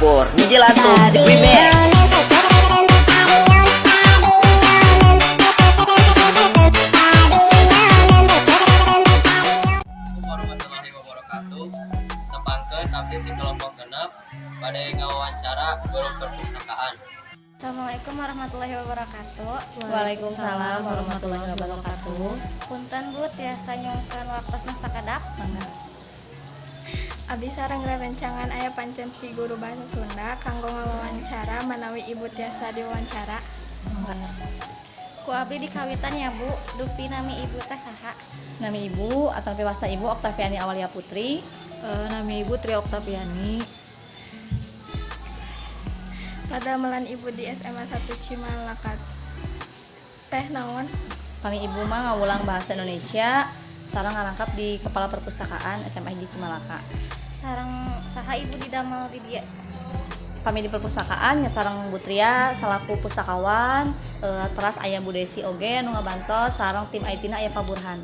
Campur DJ Latung Remix. Warahmatullahi wabarakatuh. Tepangkeun abdi ti kelompok genep pada ngawawancara guru perpustakaan. Assalamualaikum warahmatullahi wabarakatuh. Waalaikumsalam warahmatullahi wabarakatuh. Punten Bu tiasa nyungkeun waktosna sakadak. Abdi sareng rerencangan aya pancen ti guru bahasa Sunda kanggo ngawawancara manawi ibu tiasa diwawancara. Ku abdi dikawitan ya Bu, dupi nami ibu teh saha? Nami ibu atau pewasta ibu Oktaviani Awalia Putri. Nami ibu Tri Oktaviani. Pada melan ibu di SMA 1 Cimalakat. Teh naon? Kami ibu mah ngawulang bahasa Indonesia, sareng ngarangkap di Kepala Perpustakaan SMA Hiji Cimalaka. Sareng saha ibu didamel di dieu? Kami di perpustakaan nya sareng Butria selaku pustakawan, teras aya Bu Desi oge nu ngabantos sareng tim IT-na aya Pak Burhan.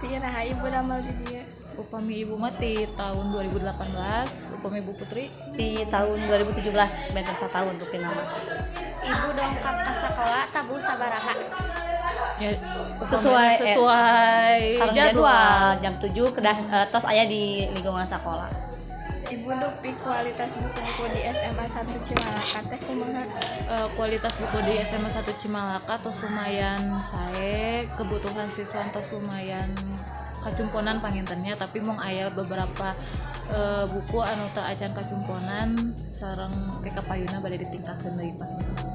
Ti raha ibu damel di dieu? Upami ibu mah ti tahun 2018, upami ibu Putri Di tahun 2017 benten satahun rupi nama. Ibu dongkap ka sakola tabu sabaraha? ya, Sesuai sareng jadwal. jam 7 kedah tos aya di lingkungan sekolah. Ibu dupi kualitas buku di SMA 1 Cimalaka teh kumaha? Kualitas buku di SMA 1 Cimalaka tos lumayan sae, kebutuhan siswa tos lumayan kacumponan pangintennya, tapi mung aya beberapa buku anu teu acan kacumponan sareng kekapayuna bade ditingkatkeun deui panginten.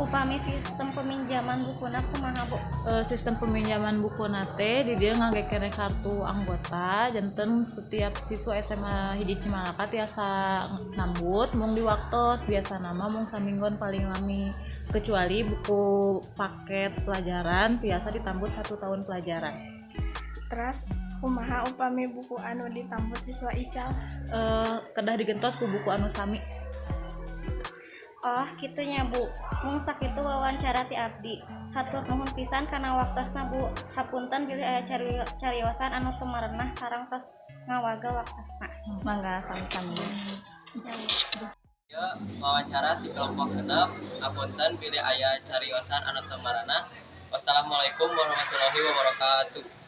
Upami sistem peminjaman bukuna kumaha Bu? Sistem peminjaman buku nate di dia ngagekene kartu anggota janten setiap siswa SMA Hiji Cimalaka tiasa nambut mung di waktos biasa nama mung saminggon paling lami, kecuali buku paket pelajaran tiasa ditambut 1 tahun pelajaran. Terus kumaha upami buku anu ditambut siswa ical? Kedah digentos ku buku anu sami. Oh kitunya Bu, mung sakitu wawancara ti abdi. Hatur nuhun pisan kana waktosna Bu. Hapunten bilih aya cariosan anu kemarenah sareng tos ngawaga waktosna. Mangga sami-sami. Ya, wawancara ti kelompok genep apunten pilih aya cariosan anu teu maranah. Wassalamualaikum warahmatullahi wabarakatuh.